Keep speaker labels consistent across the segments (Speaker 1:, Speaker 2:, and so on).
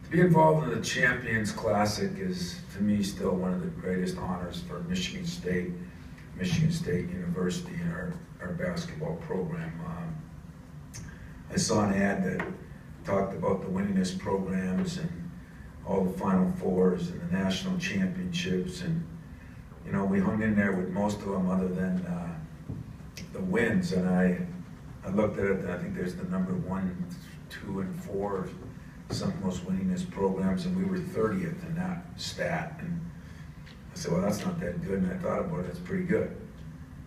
Speaker 1: To be involved in the Champions Classic is, to me, still one of the greatest honors for Michigan State University, and our basketball program. I saw an ad that talked about the winningest programs and all the Final Fours and the national championships, and you know, we hung in there with most of them other than the wins. And I looked at it, and I think there's the number 1, 2, and 4 some most winningest programs, and we were 30th in that stat. And I said, well, that's not that good. And I thought about it, it's pretty good.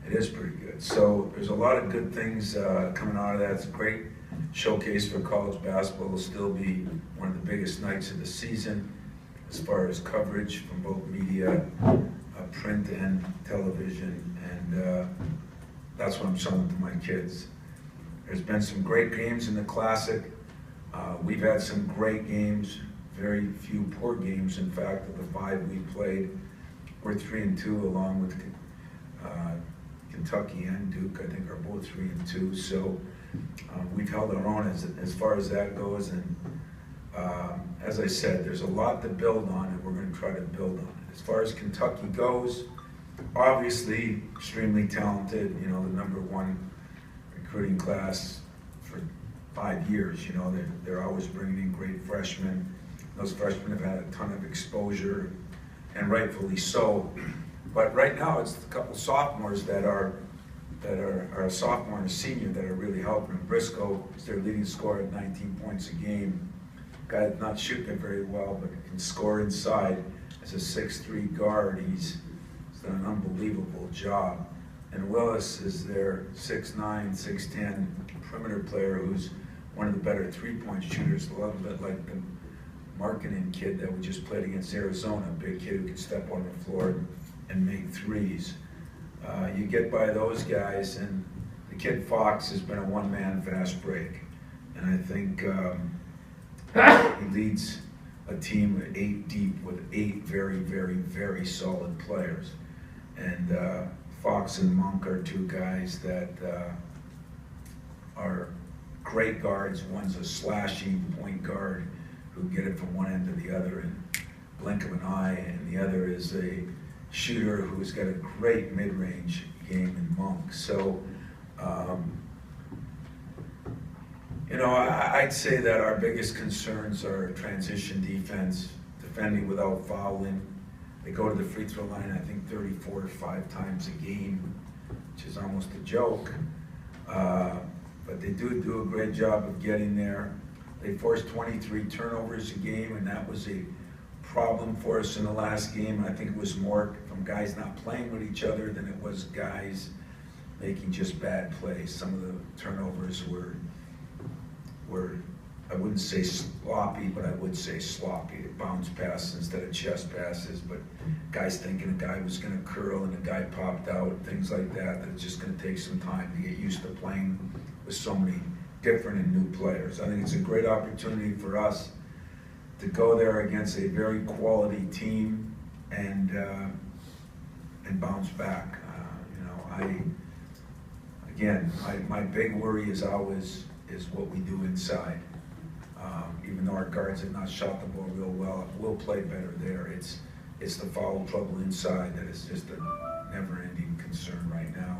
Speaker 1: It is pretty good. So there's a lot of good things coming out of that. It's a great showcase for college basketball. It'll still be one of the biggest nights of the season as far as coverage from both media, print and television, and that's what I'm showing to my kids. There's been some great games in the Classic. We've had some great games, very few poor games. In fact, of the 5 we played, we're 3-2, along with Kentucky and Duke. I think are both 3-2. So we've held our own as far as that goes. And as I said, there's a lot to build on, and we're going to try to build on it. As far as Kentucky goes, obviously extremely talented. You know, the #1 recruiting class for 5 years. You know, they're always bringing in great freshmen. Those freshmen have had a ton of exposure, and rightfully so. But right now, it's a couple sophomores that are a sophomore and a senior that are really helping them. Briscoe is their leading scorer at 19 points a game. Guy that's not shooting it very well, but can score inside. As a 6'3" guard, he's done an unbelievable job. And Willis is their 6'9", 6'10" perimeter player, who's one of the better three-point shooters, a little bit like the Markkanen kid that we just played against Arizona, a big kid who can step on the floor and make threes. You get by those guys, and the kid Fox has been a one-man fast break. And I think he leads a team of 8 deep with 8 very, very, very solid players. And Fox and Monk are 2 guys that are great guards. One's a slashing point guard who can get it from one end to the other in blink of an eye, and the other is a shooter who's got a great mid-range game in Monk. So, you know, I'd say that our biggest concerns are transition defense, defending without fouling. They go to the free throw line, I think, 34 or 5 times a game, which is almost a joke. But they do a great job of getting there. They forced 23 turnovers a game, and that was a problem for us in the last game. I think it was more from guys not playing with each other than it was guys making just bad plays. Some of the turnovers were I wouldn't say sloppy, but I would say sloppy. Bounce passes instead of chest passes, but guys thinking a guy was going to curl and a guy popped out, things like that. That's just going to take some time to get used to playing with so many different and new players. I think it's a great opportunity for us to go there against a very quality team and bounce back. My big worry is always what we do inside. Even though our guards have not shot the ball real well, we'll play better there. It's the foul trouble inside that is just a never-ending concern right now.